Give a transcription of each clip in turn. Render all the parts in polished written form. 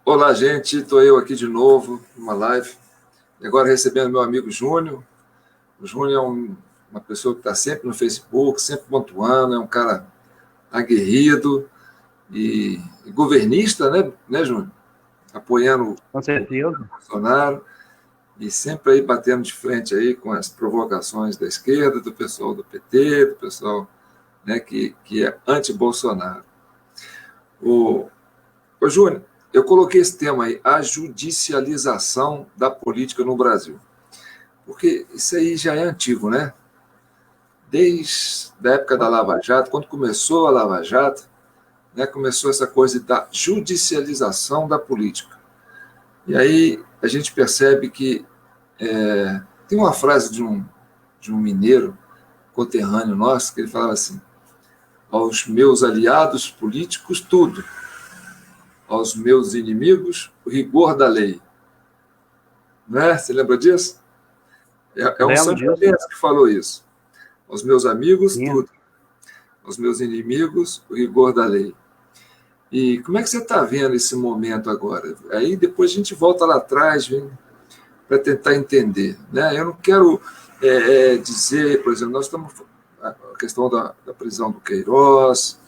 Olá, gente. Estou eu aqui de novo, numa live. E agora recebendo meu amigo Júnior. O Júnior é uma pessoa que está sempre no Facebook, sempre pontuando, é um cara aguerrido e governista, né, Júnior? Apoiando o Com certeza. Bolsonaro e sempre aí batendo de frente aí com as provocações da esquerda, do pessoal do PT, do pessoal, né, que é anti-Bolsonaro. Ô, Júnior, eu coloquei esse tema aí, a judicialização da política no Brasil. Porque isso aí já é antigo, né? Desde a época da Lava Jato, quando começou a Lava Jato, né, começou essa coisa da judicialização da política. E aí a gente percebe que tem uma frase de um mineiro conterrâneo nosso que ele falava assim: aos meus aliados políticos, tudo. Aos meus inimigos, o rigor da lei. Não é? Você lembra disso? É um Lembro disso. santanense que falou isso. Aos meus amigos, Sim. tudo. Aos meus inimigos, o rigor da lei. E como é que você está vendo esse momento agora? Aí depois a gente volta lá atrás para tentar entender. Né? Eu não quero dizer, por exemplo, nós estamos. A questão da prisão do Queiroz,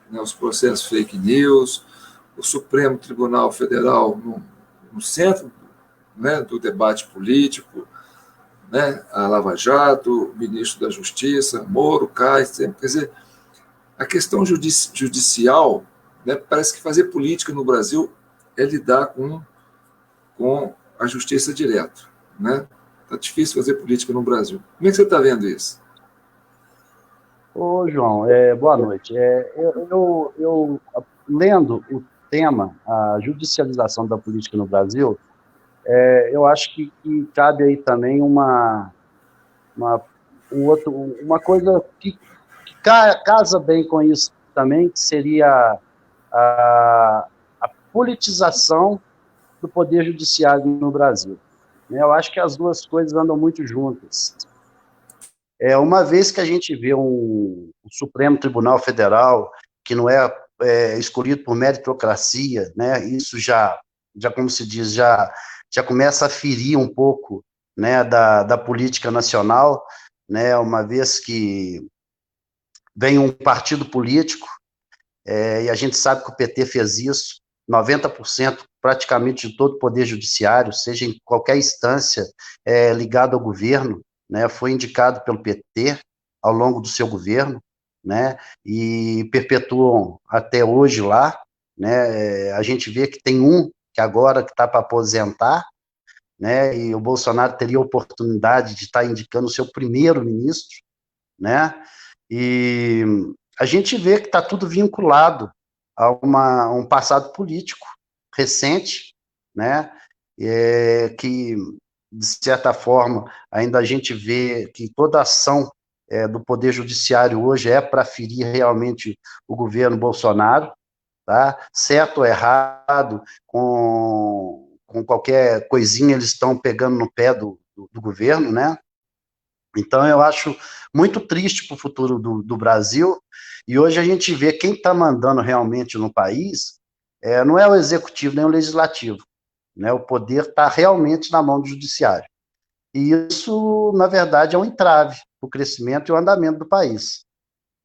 né, os processos fake news, o Supremo Tribunal Federal no centro, né, do debate político, né, a Lava Jato, o ministro da Justiça, Moro, cai, sempre. Quer dizer, a questão judicial, né, parece que fazer política no Brasil é lidar com a justiça direto. Né? Está difícil fazer política no Brasil. Como é que você está vendo isso? Ô, João, boa noite. Eu, lendo o tema, a judicialização da política no Brasil, eu acho que cabe aí também uma, uma coisa que casa bem com isso também, que seria a politização do poder judiciário no Brasil. Eu acho que as duas coisas andam muito juntas. Uma vez que a gente vê um Supremo Tribunal Federal que não é escolhido por meritocracia, né, isso já como se diz, já começa a ferir um pouco, né, da política nacional, né, uma vez que vem um partido político, e a gente sabe que o PT fez isso, 90% praticamente de todo o poder judiciário, seja em qualquer instância ligado ao governo, né, foi indicado pelo PT ao longo do seu governo, né, e perpetuam até hoje lá, né, a gente vê que tem um que agora que está para aposentar, né, e o Bolsonaro teria a oportunidade de estar indicando o seu primeiro-ministro, né, e a gente vê que está tudo vinculado a um passado político recente, né, que, de certa forma, ainda a gente vê que toda ação do Poder Judiciário hoje é para ferir realmente o governo Bolsonaro, tá? Certo ou errado, com qualquer coisinha eles estão pegando no pé do governo, né? Então, eu acho muito triste para o futuro do Brasil, e hoje a gente vê quem está mandando realmente no país não é o executivo nem o legislativo, né? O poder está realmente na mão do judiciário. E isso, na verdade, é um entrave para o crescimento e o andamento do país,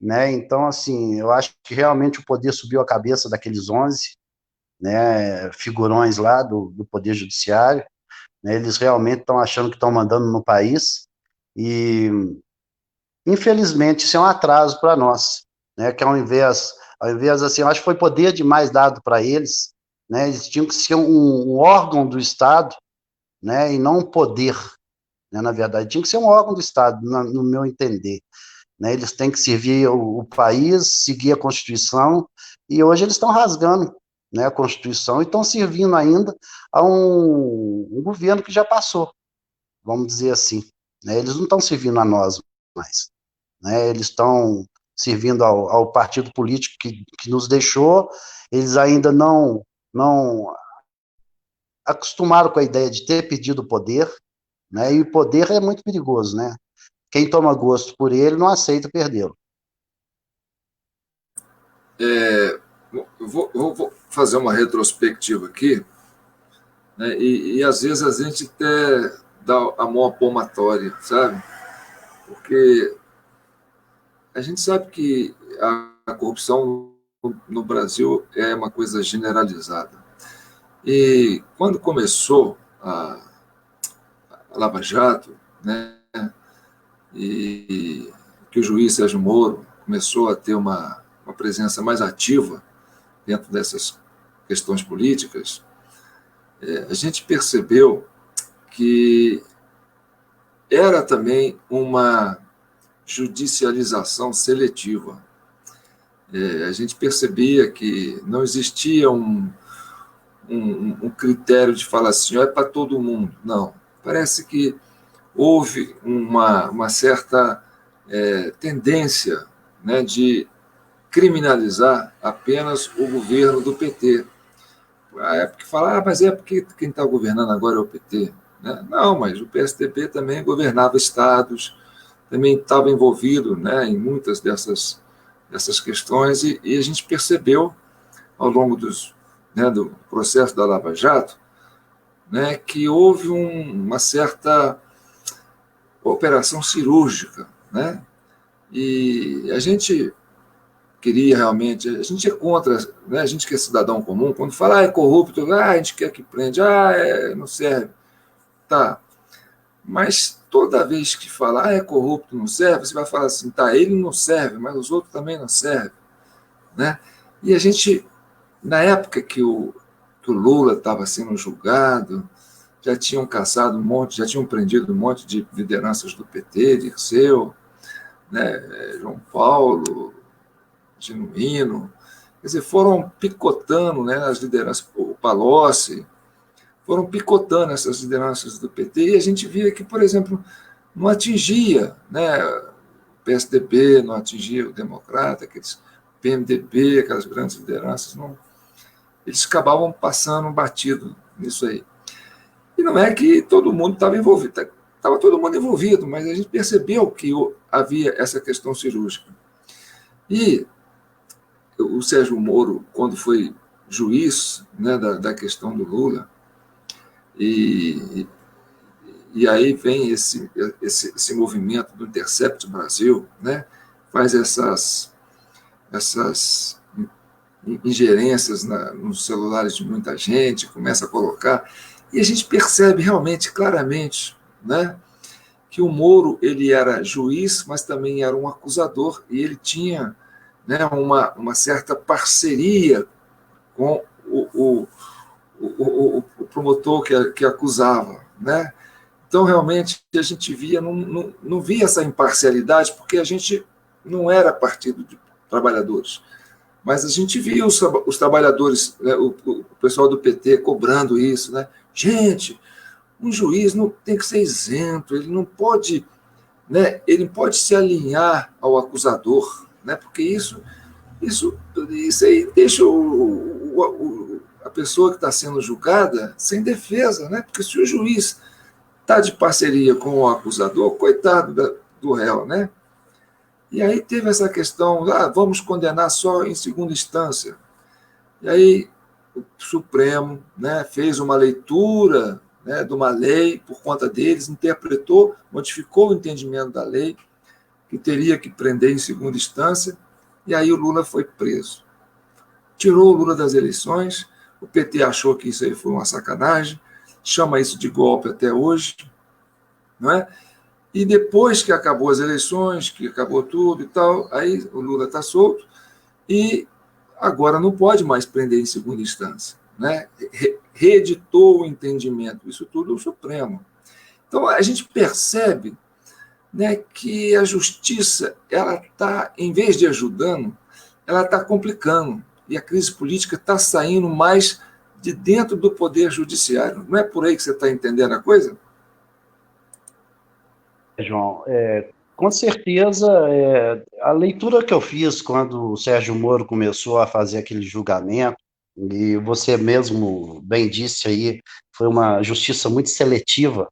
né? Então, assim, eu acho que realmente o poder subiu a cabeça daqueles 11, né, figurões lá do Poder Judiciário, né? Eles realmente estão achando que estão mandando no país, e infelizmente, isso é um atraso para nós, né? Que ao invés assim, eu acho que foi poder demais dado para eles, né? Eles tinham que ser um órgão do Estado, né? E não um poder, né? Na verdade, tinha que ser um órgão do Estado, no meu entender, né? Eles têm que servir o país, seguir a Constituição, e hoje eles estão rasgando, né, a Constituição e estão servindo ainda a um governo que já passou, vamos dizer assim, né? Eles não estão servindo a nós mais, né? Eles estão servindo ao partido político que nos deixou, eles ainda não acostumaram com a ideia de ter pedido poder, né? E o poder é muito perigoso, né? Quem toma gosto por ele não aceita perdê-lo. É, vou fazer uma retrospectiva aqui, né, e às vezes a gente até dá a mão à palmatória, sabe? Porque a gente sabe que a corrupção no Brasil é uma coisa generalizada. E quando começou a Lava Jato, né, e que o juiz Sérgio Moro começou a ter uma presença mais ativa dentro dessas questões políticas, a gente percebeu que era também uma judicialização seletiva. A gente percebia que não existia um critério de falar assim, é para todo mundo. Não. Parece que houve uma certa tendência, né, de criminalizar apenas o governo do PT. É porque fala, mas é porque quem está governando agora é o PT. Né? Não, mas o PSDB também governava estados, também estava envolvido, né, em muitas dessas questões, e a gente percebeu, ao longo do processo da Lava Jato, né, que houve uma certa operação cirúrgica. Né? E a gente queria realmente, a gente é contra, né, a gente que é cidadão comum, quando fala é corrupto, a gente quer que prende, não serve. Tá, mas toda vez que falar é corrupto, não serve, você vai falar assim, tá, ele não serve, mas os outros também não servem. Né? E a gente, na época que o Lula estava sendo julgado, já tinham caçado um monte, já tinham prendido um monte de lideranças do PT, Dirceu, né, João Paulo, Genuíno, quer dizer, foram picotando, né, as lideranças, o Palocci, foram picotando essas lideranças do PT, e a gente via que, por exemplo, não atingia, né, o PSDB, não atingia o Democrata, aqueles PMDB, aquelas grandes lideranças, não, eles acabavam passando batido nisso aí. E não é que todo mundo estava envolvido, estava todo mundo envolvido, mas a gente percebeu que havia essa questão cirúrgica. E o Sérgio Moro, quando foi juiz, né, da questão do Lula, e aí vem esse movimento do Intercept Brasil, né, faz essas ingerências nos celulares de muita gente, começa a colocar, e a gente percebe realmente, claramente, né, que o Moro ele era juiz, mas também era um acusador, e ele tinha, né, uma certa parceria com o promotor que acusava. Né? Então, realmente, a gente via, não via essa imparcialidade, porque a gente não era partido de trabalhadores. Mas a gente via os trabalhadores, né, o pessoal do PT cobrando isso. Né? Gente, um juiz não tem que ser isento, ele não pode, né, ele pode se alinhar ao acusador, né, porque isso aí deixa a pessoa que está sendo julgada sem defesa, né? Porque se o juiz está de parceria com o acusador, coitado do réu, né? E aí teve essa questão, vamos condenar só em segunda instância. E aí o Supremo, né, fez uma leitura, né, de uma lei por conta deles, interpretou, modificou o entendimento da lei, que teria que prender em segunda instância, e aí o Lula foi preso. Tirou o Lula das eleições, o PT achou que isso aí foi uma sacanagem, chama isso de golpe até hoje, não é? E depois que acabou as eleições, que acabou tudo e tal, aí o Lula está solto e agora não pode mais prender em segunda instância. Né? Reeditou o entendimento, isso tudo o Supremo. Então a gente percebe, né, que a justiça, ela está, em vez de ajudando, ela está complicando. E a crise política está saindo mais de dentro do poder judiciário. Não é por aí que você está entendendo a coisa? João, com certeza, a leitura que eu fiz quando o Sérgio Moro começou a fazer aquele julgamento, e você mesmo bem disse aí, foi uma justiça muito seletiva,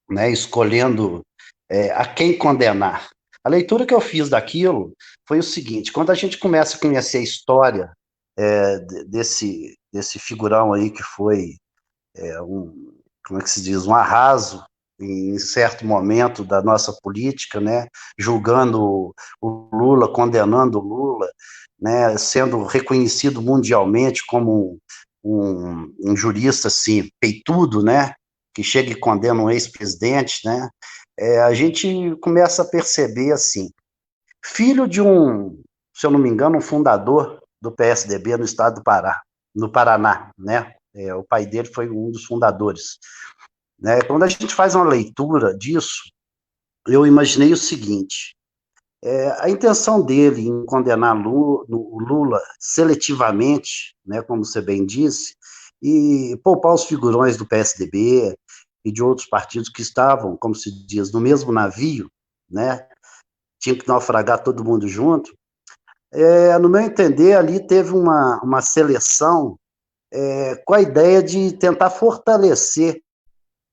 né, escolhendo a quem condenar. A leitura que eu fiz daquilo foi o seguinte: quando a gente começa a conhecer a história desse figurão aí que foi como é que se diz, um arraso em certo momento da nossa política, né, julgando o Lula, condenando o Lula, né, sendo reconhecido mundialmente como um jurista assim, peitudo, né, que chega e condena um ex-presidente, né, a gente começa a perceber assim, filho de se eu não me engano, um fundador do PSDB no estado do Pará, no Paraná, né, o pai dele foi um dos fundadores, né? Quando a gente faz uma leitura disso, eu imaginei o seguinte, a intenção dele em condenar o Lula seletivamente, né, como você bem disse, e poupar os figurões do PSDB e de outros partidos que estavam, como se diz, no mesmo navio, né, tinha que naufragar todo mundo junto, no meu entender, ali teve uma seleção com a ideia de tentar fortalecer,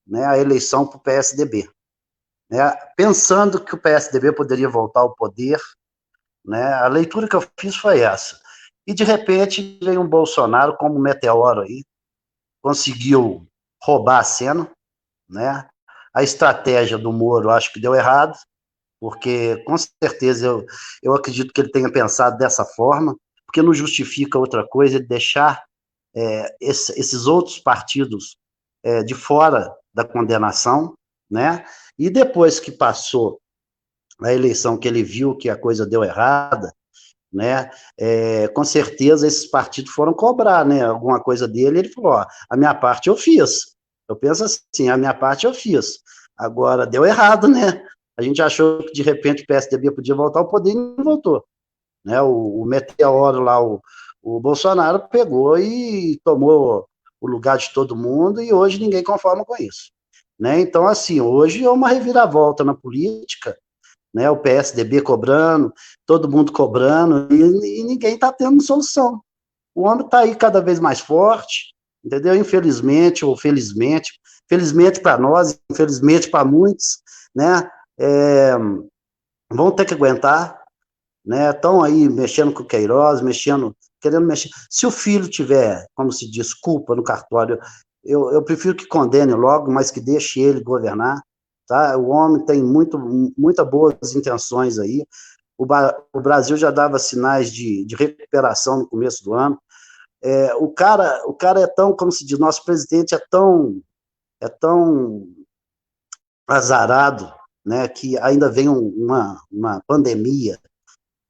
né, a eleição para o PSDB, né, pensando que o PSDB poderia voltar ao poder, né, a leitura que eu fiz foi essa. E, de repente, veio um Bolsonaro como um meteoro aí, conseguiu roubar a cena, né, a estratégia do Moro acho que deu errado, porque, com certeza, eu acredito que ele tenha pensado dessa forma, porque não justifica outra coisa ele deixar esses outros partidos de fora da condenação, né? E depois que passou a eleição, que ele viu que a coisa deu errada, né? Com certeza esses partidos foram cobrar, né? Alguma coisa dele, ele falou: ó, a minha parte eu fiz. Eu penso assim, a minha parte eu fiz. Agora deu errado, né? A gente achou que de repente o PSDB podia voltar ao poder e não voltou, né? O meteoro lá, o Bolsonaro pegou e tomou o lugar de todo mundo e hoje ninguém conforma com isso, né? Então, assim, hoje é uma reviravolta na política, né? O PSDB cobrando, todo mundo cobrando e ninguém está tendo solução. O homem está aí cada vez mais forte, entendeu? Infelizmente ou felizmente, felizmente para nós, infelizmente para muitos, né? Vão ter que aguentar, né? Estão aí mexendo com o Queiroz, querendo mexer. Se o filho tiver, como se diz, culpa no cartório, eu prefiro que condene logo, mas que deixe ele governar, tá? O homem tem muitas boas intenções aí. O Brasil já dava sinais de recuperação no começo do ano. O cara é tão, como se diz, nosso presidente é tão azarado, né, que ainda vem uma pandemia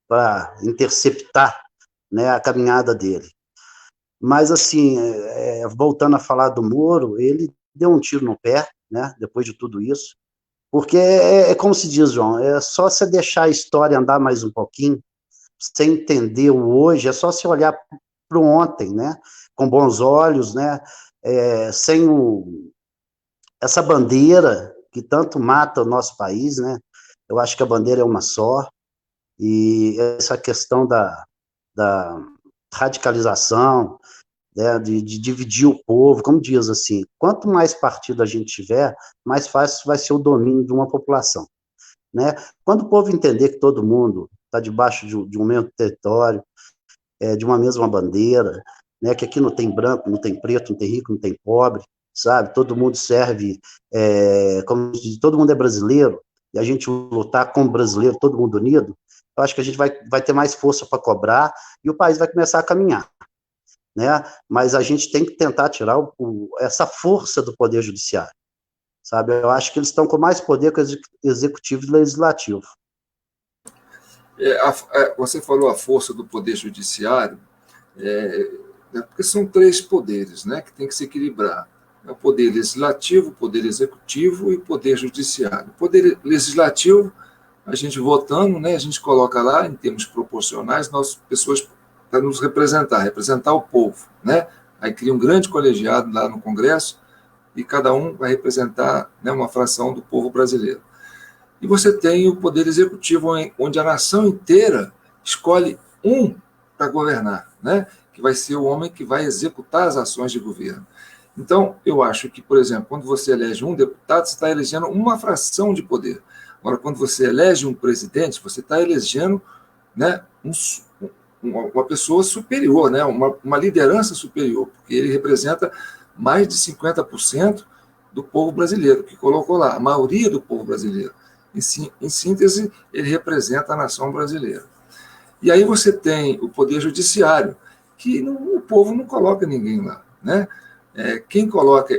para interceptar, né, a caminhada dele. Mas, assim, voltando a falar do Moro, ele deu um tiro no pé, né, depois de tudo isso, porque como se diz, João, é só você deixar a história andar mais um pouquinho, sem entender o hoje, é só você olhar para o ontem, né, com bons olhos, né, sem essa bandeira que tanto mata o nosso país, né, eu acho que a bandeira é uma só, e essa questão da radicalização, né, de dividir o povo, como diz assim, quanto mais partido a gente tiver, mais fácil vai ser o domínio de uma população, né? Quando o povo entender que todo mundo está debaixo de um mesmo território, de uma mesma bandeira, né, que aqui não tem branco, não tem preto, não tem rico, não tem pobre, sabe? Todo mundo serve, como se diz, todo mundo é brasileiro, e a gente lutar como brasileiro, todo mundo unido, eu acho que a gente vai ter mais força para cobrar e o país vai começar a caminhar, né? Mas a gente tem que tentar tirar essa força do Poder Judiciário, sabe? Eu acho que eles estão com mais poder que o Executivo e Legislativo. Você falou a força do Poder Judiciário, porque são três poderes, né, que tem que se equilibrar. É o Poder Legislativo, o Poder Executivo e o Poder Judiciário. O Poder Legislativo, a gente votando, né, a gente coloca lá, em termos proporcionais, nós pessoas para nos representar o povo, né? Aí cria um grande colegiado lá no Congresso e cada um vai representar, né, uma fração do povo brasileiro. E você tem o Poder Executivo, onde a nação inteira escolhe um para governar, né? Que vai ser o homem que vai executar as ações de governo. Então, eu acho que, por exemplo, quando você elege um deputado, você está elegendo uma fração de poder. Agora, quando você elege um presidente, você está elegendo, né, uma pessoa superior, né? Uma liderança superior, porque ele representa mais de 50% do povo brasileiro, que colocou lá, a maioria do povo brasileiro. Em síntese, ele representa a nação brasileira. E aí você tem o Poder Judiciário, que o povo não coloca ninguém lá, né? Quem coloca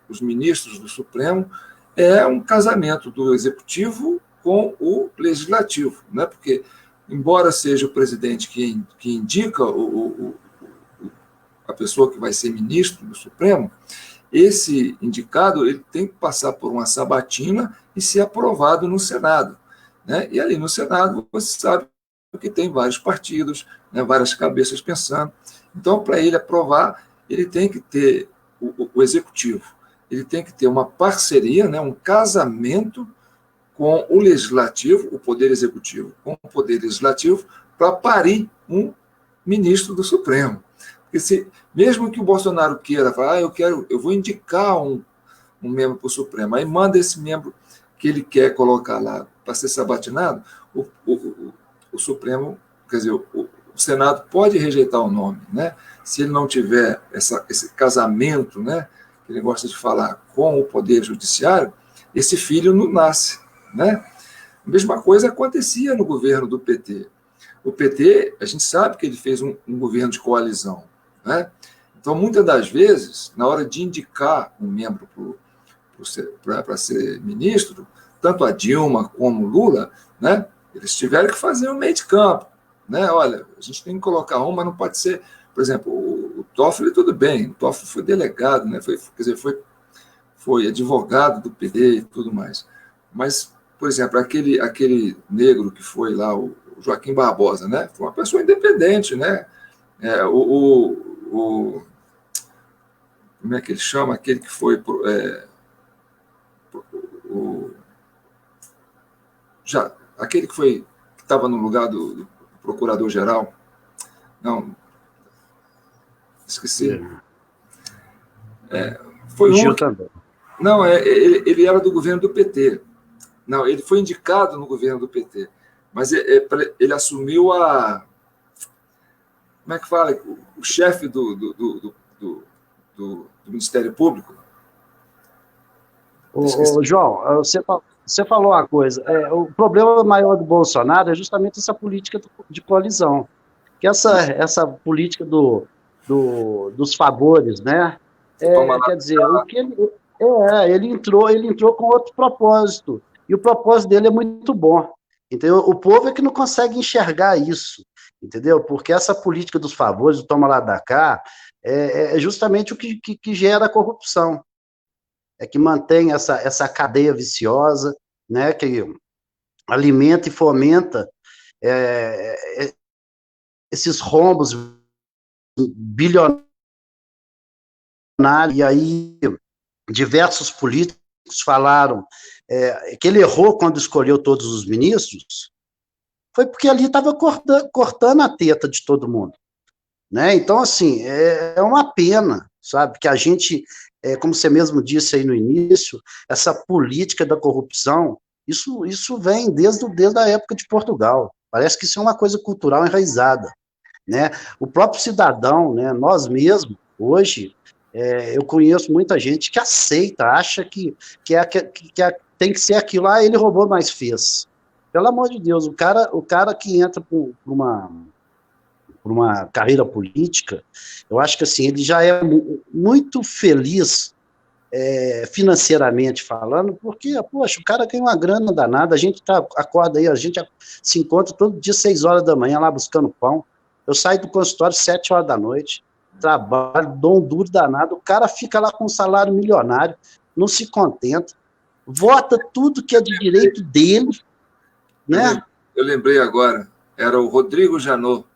os ministros do Supremo é um casamento do Executivo com o Legislativo, né? Porque, embora seja o presidente que indica a pessoa que vai ser ministro do Supremo, esse indicado ele tem que passar por uma sabatina e ser aprovado no Senado, né? E ali no Senado você sabe que tem vários partidos, né, várias cabeças pensando. Então, para ele aprovar, ele tem que ter o Executivo, ele tem que ter uma parceria, né, um casamento com o Legislativo, o Poder Executivo, com o Poder Legislativo, para parir um ministro do Supremo. Porque mesmo que o Bolsonaro queira falar, eu vou indicar um membro para o Supremo, aí manda esse membro que ele quer colocar lá para ser sabatinado, o Supremo, quer dizer, o Senado pode rejeitar o nome, né? Se ele não tiver esse casamento, né, que ele gosta de falar, com o Poder Judiciário, esse filho não nasce, né? A mesma coisa acontecia no governo do PT. O PT, a gente sabe que ele fez um governo de coalizão, né? Então, muitas das vezes, na hora de indicar um membro para ser ministro, tanto a Dilma como o Lula, né, eles tiveram que fazer um meio de campo, né? Olha, a gente tem que colocar um, mas não pode ser, por exemplo, o Toffoli, tudo bem, o Toffoli foi delegado, né? Foi advogado do PT e tudo mais. Mas, por exemplo, aquele negro que foi lá, o Joaquim Barbosa, né? Foi uma pessoa independente, né? Como é que ele chama? Aquele que foi aquele que estava no lugar do procurador-geral. Não, esqueci. Foi Fugiu um. também. Não, ele era do governo do PT. Não, ele foi indicado no governo do PT. Mas ele assumiu como é que fala? O chefe do Ministério Público. João, você falou uma coisa. O problema maior do Bolsonaro é justamente essa política de coalizão. Que essa política dos favores, né? Quer dizer, o que ele entrou com outro propósito. E o propósito dele é muito bom. Entendeu? O povo é que não consegue enxergar isso. Entendeu? Porque essa política dos favores, do toma lá da cá, é justamente o que gera a corrupção. É que mantém essa cadeia viciosa, né? Que alimenta e fomenta esses rombos bilionários. E aí diversos políticos falaram que ele errou quando escolheu todos os ministros, foi porque ali estava cortando a teta de todo mundo, né? Então, assim, é uma pena, sabe, que a gente, como você mesmo disse aí no início, essa política da corrupção, isso vem desde a época de Portugal. Parece que isso é uma coisa cultural enraizada, né? O próprio cidadão, né, nós mesmos, hoje, eu conheço muita gente que aceita, acha que tem que ser aquilo, ele roubou, mas fez. Pelo amor de Deus, o cara que entra por uma carreira política, eu acho que assim, ele já é muito feliz financeiramente falando, porque, poxa, o cara ganha uma grana danada, a gente acorda aí, a gente se encontra todo dia 6 horas da manhã lá buscando pão, eu saio do consultório 7 horas da noite, trabalho, dou um duro danado, o cara fica lá com um salário milionário, não se contenta, vota tudo que é de direito dele, né? Eu lembrei agora, era o Rodrigo Janot.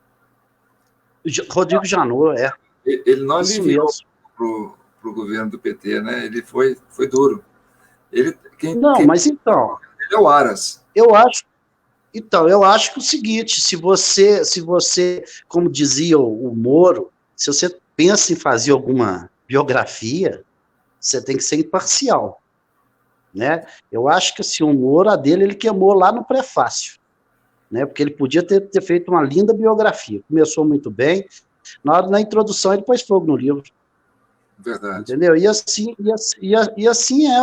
Rodrigo Janot, Ele não aliviou para o governo do PT, né? Ele foi duro. Mas então... Ele é o Aras. Eu acho que é o seguinte, se você, como dizia o Moro, se você pensa em fazer alguma biografia, você tem que ser imparcial, né? Eu acho que assim, o Moro, a dele, ele queimou lá no prefácio, né? Porque ele podia ter feito uma linda biografia. Começou muito bem. Na introdução, ele pôs fogo no livro. Verdade. Entendeu? E assim é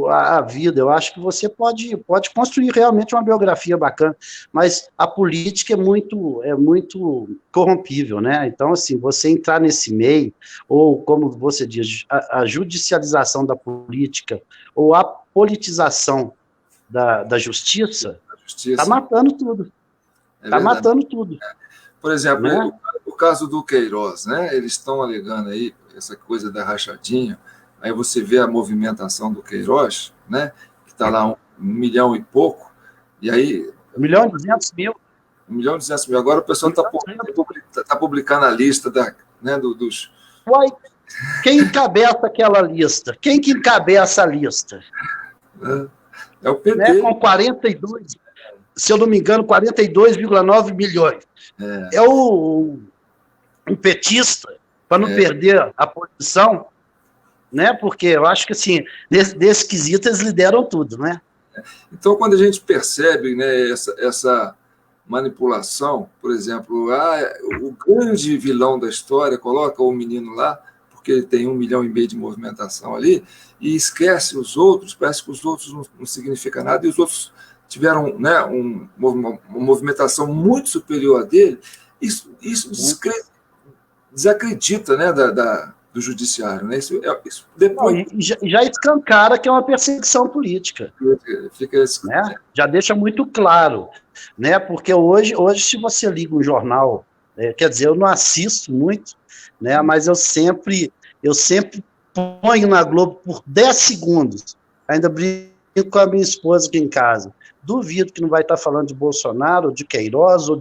a vida. Eu acho que você pode construir realmente uma biografia bacana, mas a política é muito corrompível, né? Então, assim, você entrar nesse meio, ou como você diz, a judicialização da política, ou a politização da justiça, está matando tudo. Está matando tudo. Por exemplo, né? o caso do Queiroz, né? Eles estão alegando aí essa coisa da rachadinha. Aí você vê a movimentação do Queiroz, né? Que está lá 1 milhão e pouco, e aí... 1.200.000. 1.200.000. Agora o pessoal está publicando a lista dos... Uai, quem encabeça aquela lista? Quem que encabeça a lista? É o PT. Né? Com 42, se eu não me engano, 42,9 milhões. É um petista, para não perder a posição, né? Porque eu acho que, assim, desse quesito, eles lideram tudo, né? Então, quando a gente percebe, né, essa manipulação, por exemplo, o grande vilão da história coloca o menino lá, porque ele tem 1,5 milhão de movimentação ali, e esquece os outros, parece que os outros não significam nada, e os outros tiveram, né, uma movimentação muito superior a dele. Isso desacredita, né, do judiciário, né? Isso depois... já escancara que é uma perseguição política. Fica esse... né? Já deixa muito claro, né? Porque hoje se você liga um jornal, quer dizer, eu não assisto muito, né? Mas eu sempre ponho na Globo por 10 segundos, ainda brinco com a minha esposa aqui em casa. Duvido que não vai estar falando de Bolsonaro, de Queiroz ou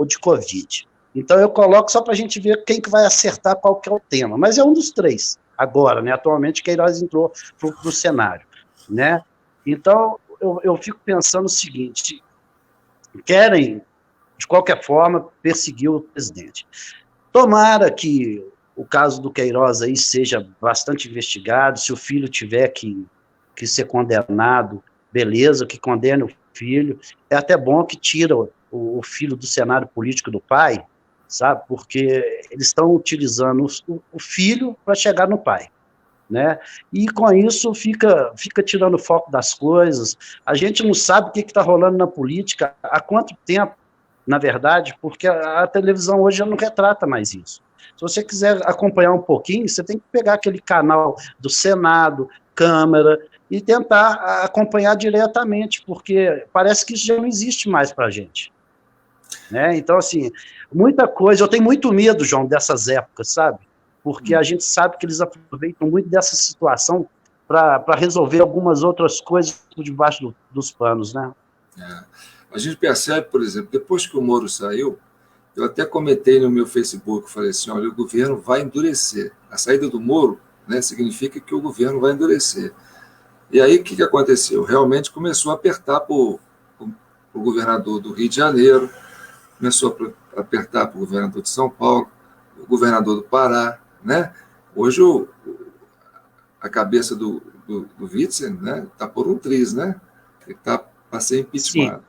de Covid. Então eu coloco só para a gente ver quem que vai acertar qual que é o tema. Mas é um dos três, agora, né? Atualmente Queiroz entrou para o cenário, né? Então eu fico pensando o seguinte: querem, de qualquer forma, perseguir o presidente. Tomara que o caso do Queiroz aí seja bastante investigado, se o filho tiver que ser condenado, beleza, que condene o filho. É até bom que tira o filho do cenário político do pai, sabe? Porque eles estão utilizando o filho para chegar no pai, né? E com isso fica tirando o foco das coisas. A gente não sabe o que está rolando na política há quanto tempo, na verdade, porque a televisão hoje já não retrata mais isso. Se você quiser acompanhar um pouquinho, você tem que pegar aquele canal do Senado, Câmara, e tentar acompanhar diretamente, porque parece que isso já não existe mais para a gente. Né? Então, assim, muita coisa... Eu tenho muito medo, João, dessas épocas, sabe? Porque a gente sabe que eles aproveitam muito dessa situação para resolver algumas outras coisas por debaixo dos panos, né? A gente percebe, por exemplo, depois que o Moro saiu, eu até comentei no meu Facebook, falei assim, olha, o governo vai endurecer. A saída do Moro, né, significa que o governo vai endurecer. E aí, o que aconteceu? Realmente começou a apertar para o governador do Rio de Janeiro, começou a apertar para o governador de São Paulo, o governador do Pará, né? Hoje a cabeça do Witzel, né, está por um triz, né? Ele está para ser impeachment.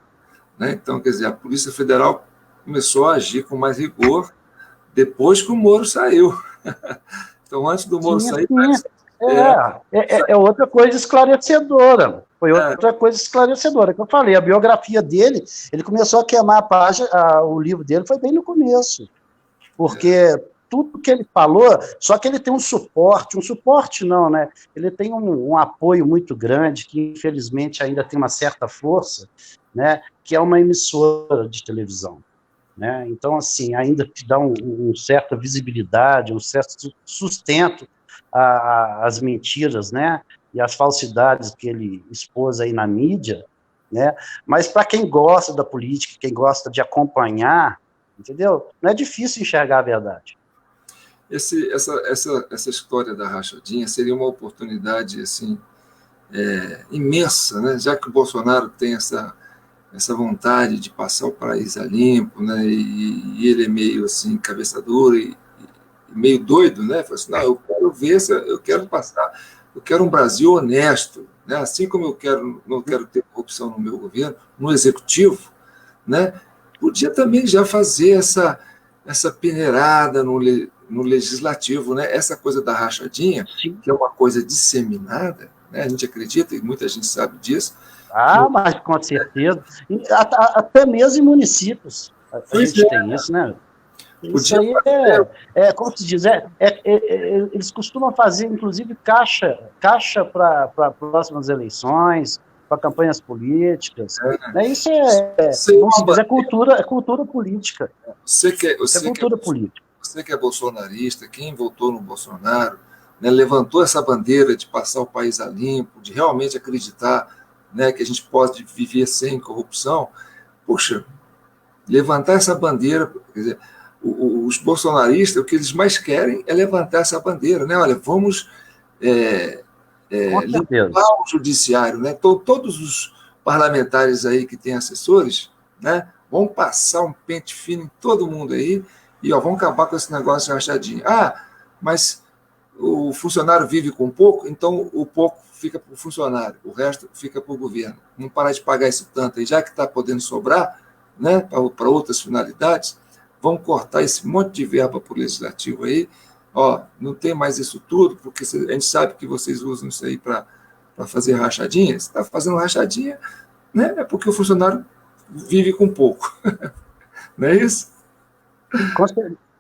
Né? Então, quer dizer, a Polícia Federal começou a agir com mais rigor depois que o Moro saiu. Então, antes do Moro sair... É outra coisa esclarecedora. Foi outra coisa esclarecedora que eu falei. A biografia dele, ele começou a queimar a página, o livro dele foi bem no começo. Porque tudo que ele falou, só que ele tem um suporte não, né? Ele tem um apoio muito grande, que infelizmente ainda tem uma certa força, né? Que é uma emissora de televisão. Né? Então, assim, ainda te dá uma certa visibilidade, um certo sustento às mentiras, né? E às falsidades que ele expôs aí na mídia, né? Mas para quem gosta da política, quem gosta de acompanhar, entendeu? Não é difícil enxergar a verdade. Essa história da rachadinha seria uma oportunidade assim, imensa, né? Já que o Bolsonaro tem essa vontade de passar o país a limpo, né? E ele é meio assim, cabeça dura e meio doido, né? Fala assim, não, eu quero ver, eu quero passar, eu quero um Brasil honesto, né? Assim como eu não quero ter corrupção no meu governo, no executivo, né? Podia também já fazer essa peneirada no legislativo, né? Essa coisa da rachadinha, Sim. que é uma coisa disseminada, né? A gente acredita, e muita gente sabe disso. Ah, mas com certeza. Até mesmo em municípios a Pois gente é, tem isso, né? Isso podia aí fazer. como se diz, eles costumam fazer, inclusive, caixa para próximas eleições, para campanhas políticas. Né? Isso Sem como uma se diz, bandeira. cultura política. Você que é, É você que é, cultura política. você que é bolsonarista, quem votou no Bolsonaro, né, levantou essa bandeira de passar o país a limpo, de realmente acreditar, né, que a gente pode viver sem corrupção. Puxa, levantar essa bandeira, quer dizer, os bolsonaristas, o que eles mais querem é levantar essa bandeira, né? Olha, vamos é, Com limpar certeza. o judiciário, né? Todos os parlamentares aí que têm assessores, né? Vão passar um pente fino em todo mundo aí e ó, vão acabar com esse negócio de rachadinha. Ah, mas o funcionário vive com pouco, então o pouco fica para o funcionário, o resto fica para o governo. Vamos parar de pagar esse tanto aí, já que está podendo sobrar, né, para outras finalidades, vamos cortar esse monte de verba para o legislativo aí. Ó, não tem mais isso tudo, porque a gente sabe que vocês usam isso aí para fazer rachadinha. Se está fazendo rachadinha, né, é porque o funcionário vive com pouco. Não é isso?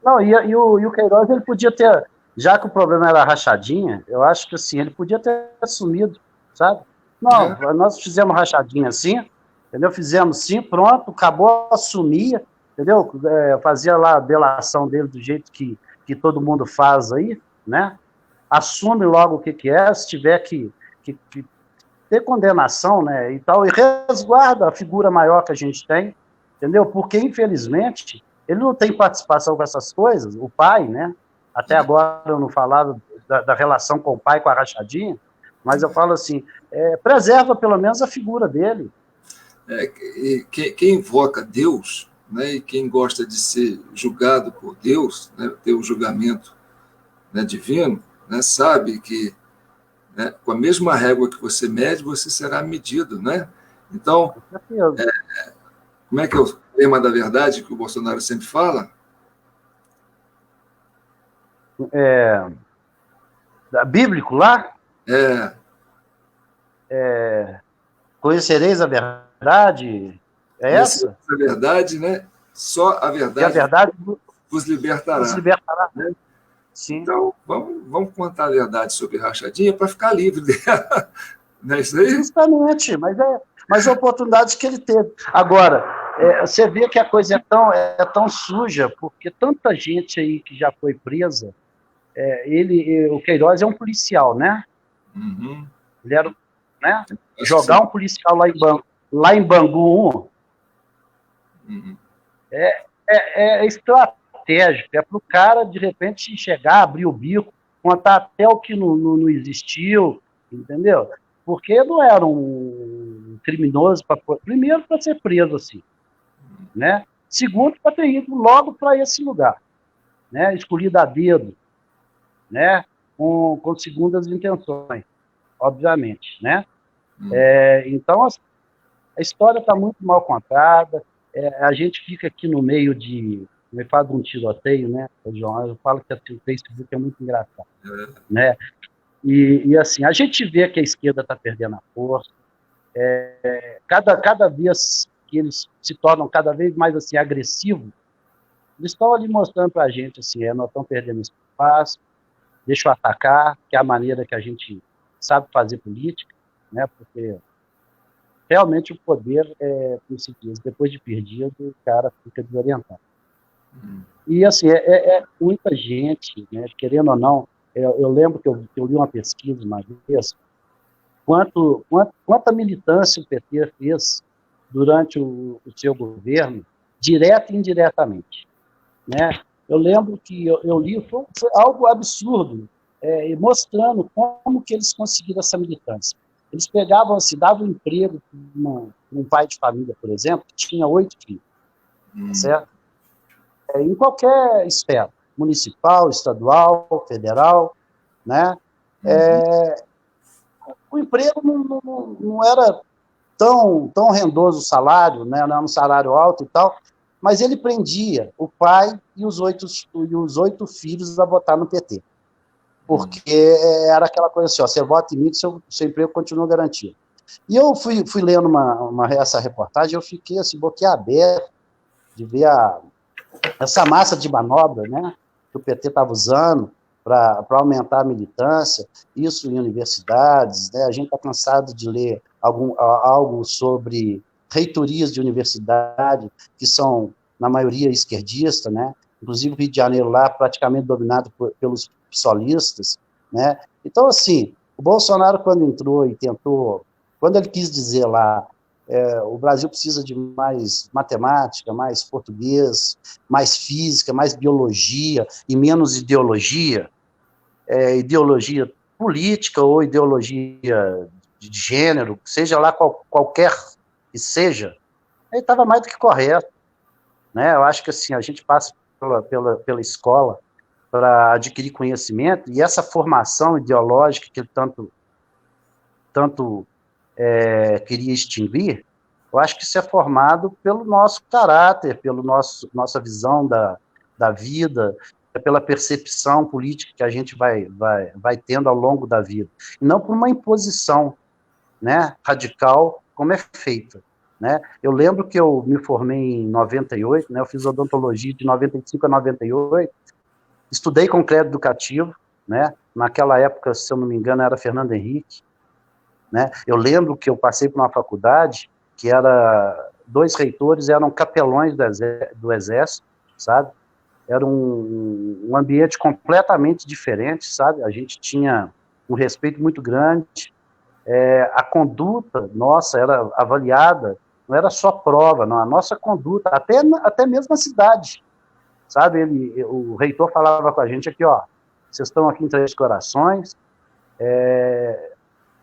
Não, e o Queiroz, ele podia ter, já que o problema era a rachadinha, eu acho que assim, ele podia ter assumido, sabe? Não, É. nós fizemos rachadinha assim, entendeu? Fizemos sim, pronto, acabou, assumia, entendeu? Fazia lá a delação dele do jeito que todo mundo faz aí, né? Assume logo o que é, se tiver que ter condenação, né, e tal, e resguarda a figura maior que a gente tem, entendeu? Porque, infelizmente, ele não tem participação com essas coisas, o pai, né? Até agora eu não falava da relação com o pai, com a rachadinha, mas eu falo assim, preserva pelo menos a figura dele. Quem invoca Deus, né, e quem gosta de ser julgado por Deus, né, ter o julgamento, né, divino, né, sabe que, né, com a mesma régua que você mede, você será medido, né? Então, Com certeza. como é que é o lema da verdade que o Bolsonaro sempre fala? Bíblico lá, É, conhecereis a verdade, é conhecer essa? a verdade, né? Só a E a verdade verdade vos nos libertará. libertará. Né? Sim. Então, vamos contar a verdade sobre rachadinha para ficar livre dela. Não é isso aí? Justamente, mas a oportunidade que ele teve. Agora, você vê que a coisa é tão suja, porque tanta gente aí que já foi presa, o Queiroz é um policial, né? Uhum. Ele era, né? Acho que sim. Jogar um policial lá em Bangu 1 Uhum. é estratégico, é para o cara, de repente, chegar, abrir o bico, contar até o que não existiu, entendeu? Porque não era um criminoso, primeiro, para ser preso assim, né? Segundo, para ter ido logo para esse lugar, né? Escolhido a dedo, né? Com segundas intenções, obviamente, né? Uhum. Então, a história está muito mal contada, a gente fica aqui no meio me faz um tiroteio, né, João? Eu falo que assim, o Facebook é muito engraçado, né? E assim, a gente vê que a esquerda está perdendo a força, cada vez que eles se tornam cada vez mais assim agressivos, eles estão ali mostrando para a gente assim, nós estamos perdendo espaço, deixa eu atacar, que é a maneira que a gente sabe fazer política, né? Porque realmente o poder, como se diz, depois de perdido, o cara fica desorientado. E assim, muita gente, né, querendo ou não, eu lembro que eu li uma pesquisa uma vez, quanta militância o PT fez durante o seu governo, direta e indiretamente, né? Eu lembro que eu li, foi algo absurdo, mostrando como que eles conseguiram essa militância. Eles pegavam, assim, davam emprego para um pai de família, por exemplo, que tinha 8 filhos, tá certo? Em qualquer esfera, municipal, estadual, federal, né? O emprego não era tão rendoso o salário, né, não era um salário alto e tal, mas ele prendia o pai e os 8 filhos a votar no PT. Porque era aquela coisa assim, ó, você vota em mim, seu emprego continua garantido. E eu fui lendo essa reportagem, eu fiquei assim, boquiaberto de ver essa massa de manobra, né, que o PT estava usando para aumentar a militância, isso em universidades, né, a gente está cansado de ler algo sobre reitorias de universidade, que são, na maioria, esquerdistas, né, inclusive o Rio de Janeiro lá, praticamente dominado pelos psolistas, né, então, assim, o Bolsonaro, quando entrou e tentou, quando ele quis dizer lá, o Brasil precisa de mais matemática, mais português, mais física, mais biologia e menos ideologia, ideologia política ou ideologia de gênero, seja lá qualquer que seja, ele estava mais do que correto. Né? Eu acho que assim, a gente passa pela escola para adquirir conhecimento, e essa formação ideológica que ele tanto queria extinguir, eu acho que isso é formado pelo nosso caráter, pela nossa visão da vida, pela percepção política que a gente vai tendo ao longo da vida, e não por uma imposição, né, radical, como é feita. Né? Eu lembro que eu me formei em 98, né, eu fiz odontologia de 95 a 98, estudei com crédito educativo, né, naquela época, se eu não me engano, era Fernando Henrique. Né? Eu lembro que eu passei por uma faculdade que era 2 reitores, eram capelões do Exército, sabe? Era um ambiente completamente diferente, sabe? A gente tinha um respeito muito grande, a conduta nossa era avaliada, não era só prova, não, a nossa conduta, até mesmo na cidade, sabe? O reitor falava com a gente aqui, ó, vocês estão aqui em Três Corações,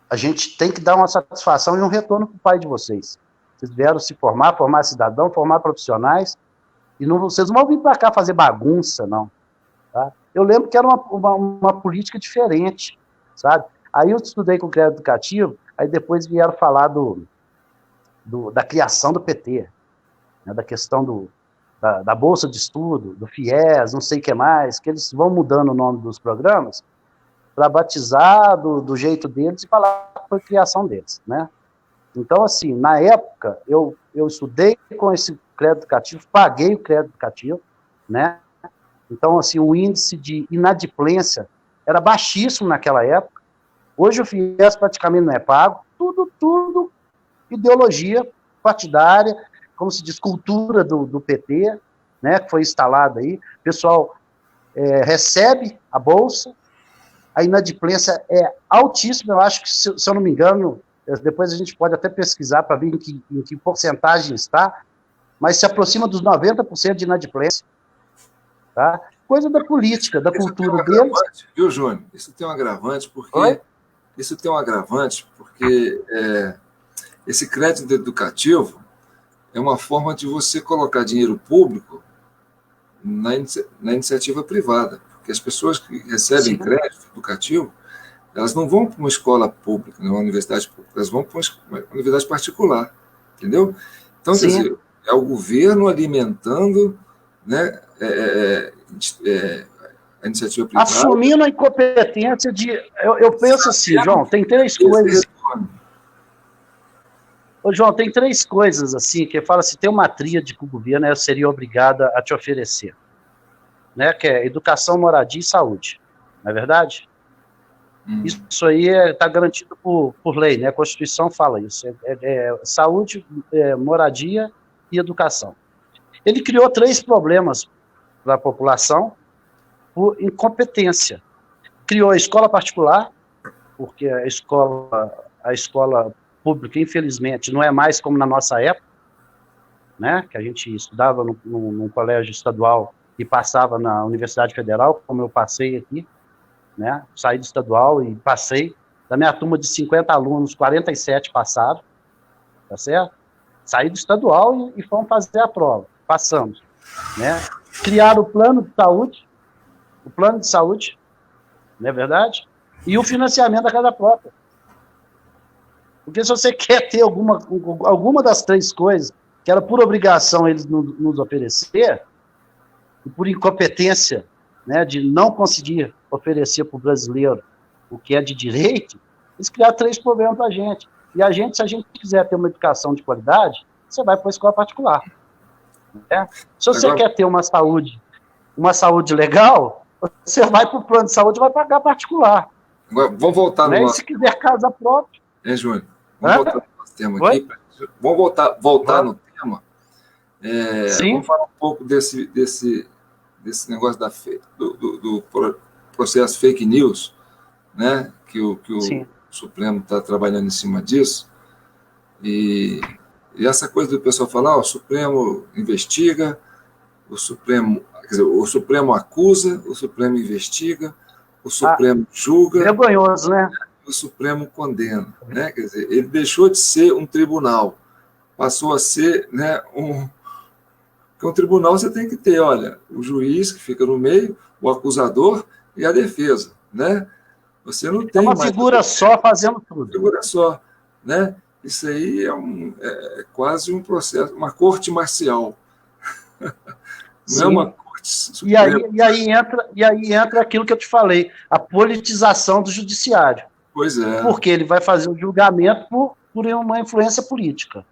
a gente tem que dar uma satisfação e um retorno para o pai de vocês. Vocês vieram se formar cidadão, formar profissionais, e vocês não vão vir para cá fazer bagunça, não. Tá? Eu lembro que era uma política diferente, sabe? Aí eu estudei com crédito educativo, aí depois vieram falar da criação do PT, né, da questão da Bolsa de Estudo, do FIES, não sei o que mais, que eles vão mudando o nome dos programas, para batizar do jeito deles e falar que foi criação deles, né? Então, assim, na época, eu estudei com esse crédito educativo, paguei o crédito educativo, né? Então, assim, o índice de inadimplência era baixíssimo naquela época. Hoje o FIES praticamente não é pago, tudo ideologia partidária, como se diz, cultura do PT, né, que foi instalada aí. O pessoal recebe a bolsa, a inadimplência é altíssima, eu acho que, se eu não me engano, depois a gente pode até pesquisar para ver em que porcentagem está, mas se aproxima dos 90% de inadimplência. Tá? Coisa da política, da cultura deles. Viu, Júnior? Isso tem um agravante, porque esse crédito educativo é uma forma de você colocar dinheiro público na iniciativa privada. Porque as pessoas que recebem crédito educativo, elas não vão para uma escola pública, uma universidade pública, elas vão para uma universidade particular, entendeu? Então, quer dizer, é o governo alimentando, né, a iniciativa privada. Assumindo a incompetência de... Eu penso assim, João, tem 3 coisas... Ô, João, tem 3 coisas, assim, que fala assim, tem uma tríade que o governo seria obrigado a te oferecer, né, que é educação, moradia e saúde, não é verdade? Isso aí está garantido por lei, né? A Constituição fala isso, saúde, moradia e educação. Ele criou 3 problemas para a população por incompetência. Criou a escola particular, porque a escola pública, infelizmente, não é mais como na nossa época, né? Que a gente estudava num colégio estadual e passava na Universidade Federal, como eu passei aqui, né? Saí do estadual e passei. Da minha turma de 50 alunos, 47 passaram, tá certo? Saí do estadual e fomos fazer a prova. Passamos, né? Criaram o plano de saúde, não é verdade? E o financiamento da casa própria. Porque se você quer ter alguma das três coisas, que era por obrigação eles nos oferecer, e por incompetência, né, de não conseguir oferecer para o brasileiro o que é de direito, eles criaram três problemas para a gente. E a gente, se a gente quiser ter uma educação de qualidade, você vai para a escola particular. Né? Se você quer ter uma saúde legal, você vai para o plano de saúde e vai pagar particular. Agora, vamos voltar no nosso... Se quiser casa própria... Júnior? Vamos voltar no nosso tema aqui. Vamos voltar no tema. Vamos falar um pouco desse negócio do processo fake news, né? Que o Supremo está trabalhando em cima disso. E essa coisa do pessoal falar, o Supremo investiga, o Supremo acusa, o Supremo investiga, o Supremo julga. Vergonhoso, né? O Supremo condena, né? Quer dizer, ele deixou de ser um tribunal, passou a ser, né, porque um tribunal você tem que ter, olha, o juiz que fica no meio, o acusador e a defesa, né? Você não tem uma figura só fazendo tudo. Uma figura só, né? Isso aí é quase um processo, uma corte marcial. Não é uma corte suprema. E aí entra aquilo que eu te falei, a politização do judiciário. Pois é. Porque ele vai fazer o julgamento por uma influência política.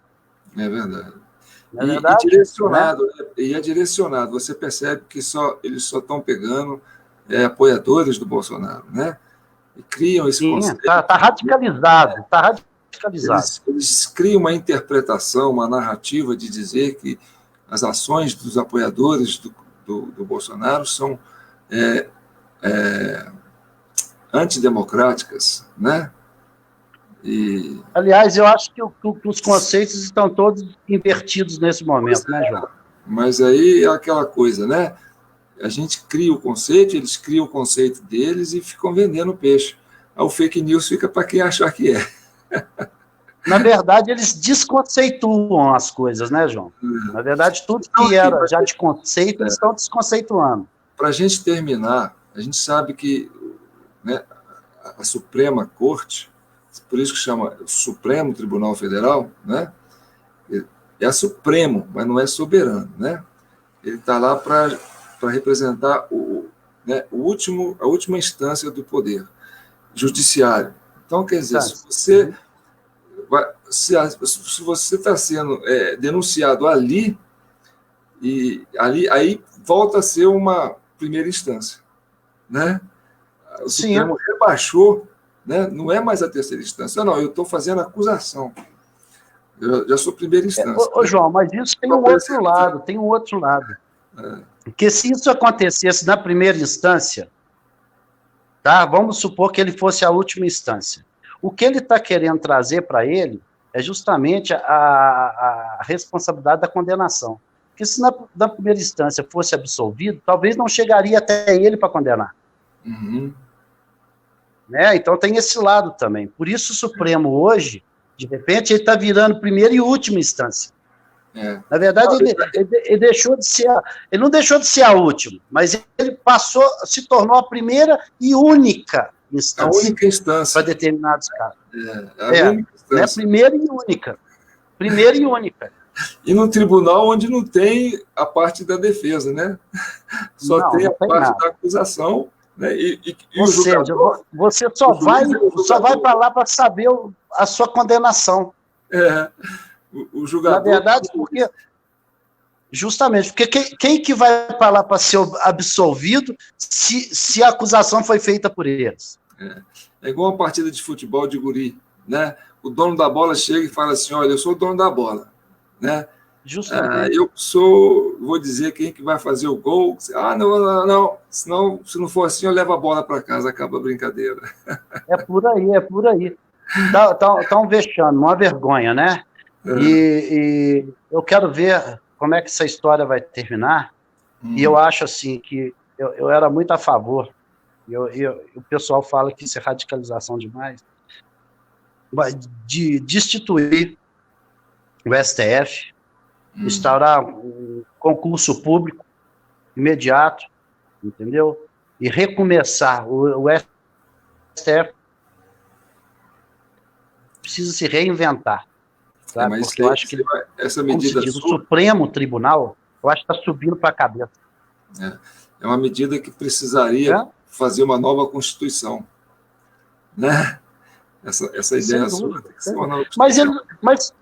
É verdade. Não é verdade? E é direcionado. Você percebe que eles só estão pegando apoiadores do Bolsonaro, né? E criam esse conceito. Está radicalizado. Eles criam uma interpretação, uma narrativa de dizer que as ações dos apoiadores do Bolsonaro são antidemocráticas, né? Aliás, eu acho que os conceitos estão todos invertidos nesse momento, né, João? Mas aí é aquela coisa, né? A gente cria o conceito, eles criam o conceito deles e ficam vendendo peixe. Aí o fake news fica para quem achar que é. Na verdade, eles desconceituam as coisas, né, João? Na verdade, tudo que era já de conceito, eles estão desconceituando. Para a gente terminar, a gente sabe que, né, a Suprema Corte, por isso que chama Supremo Tribunal Federal, né, é Supremo, mas não é soberano, né? Ele está lá para representar a última instância do poder judiciário. Então, quer dizer, se você está sendo denunciado ali, aí volta a ser uma primeira instância, né? O Supremo rebaixou, né? Não é mais a terceira instância. Não, eu estou fazendo acusação. Eu já sou primeira instância. João, mas isso tem um outro lado. Porque se isso acontecesse na primeira instância, tá? Vamos supor que ele fosse a última instância. O que ele está querendo trazer para ele é justamente a responsabilidade da condenação. Porque se na primeira instância fosse absolvido, talvez não chegaria até ele para condenar. Uhum. Né? Então tem esse lado também. Por isso o Supremo hoje, de repente, ele está virando primeira e última instância. Na verdade, ele deixou de ser ele não deixou de ser a última, mas ele se tornou a primeira e única instância. A única instância. Para determinados casos. A única instância. Né? Primeira e única. Primeira e única. E no tribunal onde não tem a parte da defesa, né? Só tem a parte da acusação, né? Ou seja, você só vai para lá para saber a sua condenação. O julgador... Na verdade, justamente, porque quem que vai para lá para ser absolvido se a acusação foi feita por eles? É igual uma partida de futebol de guri, né? O dono da bola chega e fala assim, olha, eu sou o dono da bola, né? Justamente. Vou dizer quem que vai fazer o gol. Não, senão, se não for assim, eu levo a bola para casa, acaba a brincadeira. É por aí. Tá um vexame, uma vergonha, né? E eu quero ver como é que essa história vai terminar. E eu acho assim que eu era muito a favor. O pessoal fala que isso é radicalização demais. De destituir o STF, instaurar um concurso público imediato, entendeu? E recomeçar o STF precisa se reinventar. Sabe? Mas porque eu acho que, essa medida o Supremo Tribunal, eu acho que está subindo para a cabeça. É uma medida que precisaria fazer uma nova Constituição, né? Essa ideia sua tem que ser uma nova Constituição.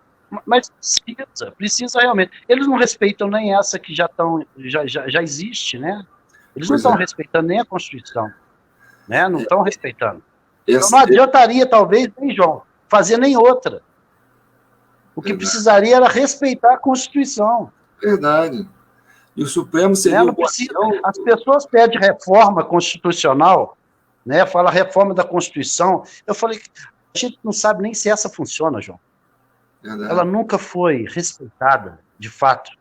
Mas precisa realmente. Eles não respeitam nem essa que já existe, né? Eles não estão respeitando nem a Constituição, né? Não estão respeitando. Então não adiantaria, talvez, nem João, fazer nem outra. O que precisaria era respeitar a Constituição. Verdade. E o Supremo seria não precisa. As pessoas pedem reforma constitucional, né? Fala reforma da Constituição. Eu falei, a gente não sabe nem se essa funciona, João. Verdade. Ela nunca foi respeitada, de fato.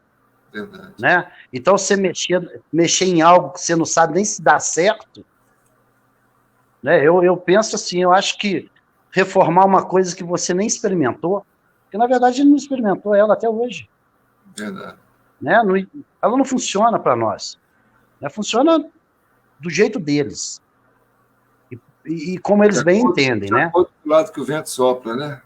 Verdade. Né? Então, você mexer em algo que você não sabe nem se dá certo, né? Eu penso assim, eu acho que reformar uma coisa que você nem experimentou, porque, na verdade, ele não experimentou ela até hoje. Verdade. Né? Ela não funciona para nós. Né? Funciona do jeito deles. E como eles bem entendem, né? Do lado que o vento sopra, né?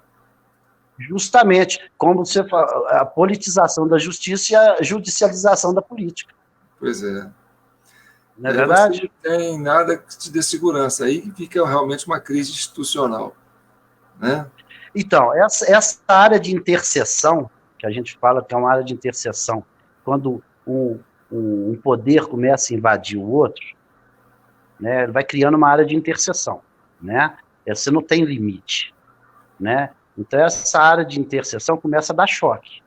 Justamente, como você fala, a politização da justiça e a judicialização da política. Pois é. Não é verdade? Você não tem nada que te dê segurança. Aí fica realmente uma crise institucional, né? Então, essa área de interseção, que a gente fala que é uma área de interseção, quando um poder começa a invadir o outro, né, vai criando uma área de interseção, né? Você não tem limite, né? Então, essa área de interseção começa a dar choque.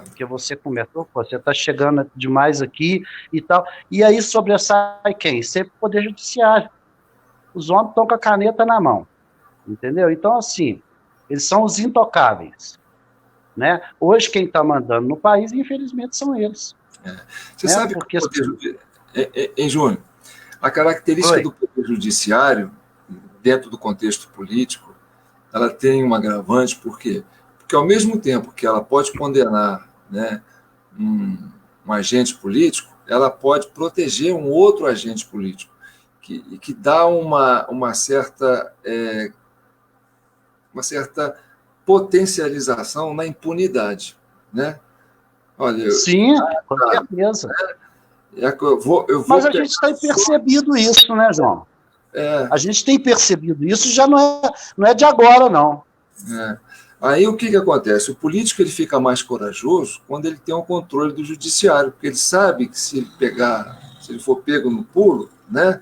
Porque você começou, você está chegando demais aqui e tal. E aí sobressai quem? Sempre o Poder Judiciário. Os homens estão com a caneta na mão. Entendeu? Então, assim, eles são os intocáveis. Né? Hoje, quem está mandando no país, infelizmente, são eles. Você sabe que o Poder Júnior, a característica do Poder Judiciário, dentro do contexto político, ela tem um agravante, por quê? Porque, ao mesmo tempo que ela pode condenar, né, um agente político, ela pode proteger um outro agente político, que dá uma certa potencialização na impunidade. Né? Olha, sim, com certeza. Mas a gente tem percebido isso, né, João? A gente tem percebido isso, já não é de agora, não. Aí o que acontece? O político ele fica mais corajoso quando ele tem o controle do judiciário, porque ele sabe que se ele for pego no pulo, né,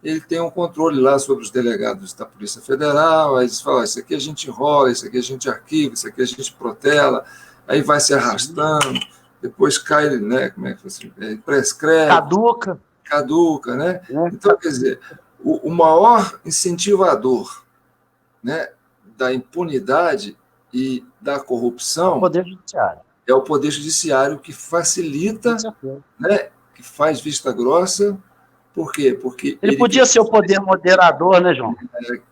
ele tem um controle lá sobre os delegados da Polícia Federal, aí eles falam, isso aqui a gente enrola, isso aqui a gente arquiva, isso aqui a gente protela, aí vai se arrastando, depois cai, né, como é que assim, prescreve. Caduca, né? Então, quer dizer, o maior incentivador, né, da impunidade e da corrupção é o Poder Judiciário que facilita, né, que faz vista grossa. Por quê? Porque ele podia ser o poder moderador, né, João?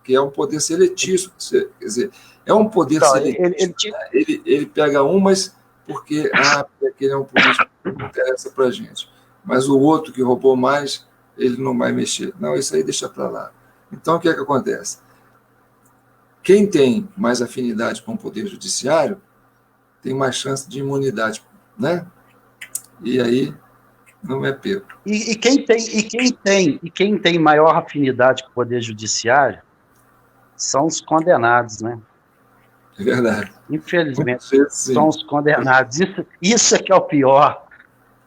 Que é um poder seletivo. Quer dizer, é um poder seletivo. Ele pega um, mas porque aquele é um político que não interessa para a gente. Mas o outro que roubou mais, ele não vai mexer. Não, isso aí deixa para lá. Então, o que acontece? Quem tem mais afinidade com o Poder Judiciário tem mais chance de imunidade, né? E aí não é pego. E quem tem maior afinidade com o Poder Judiciário são os condenados, né? É verdade. Infelizmente, são os condenados. Isso é que é o pior,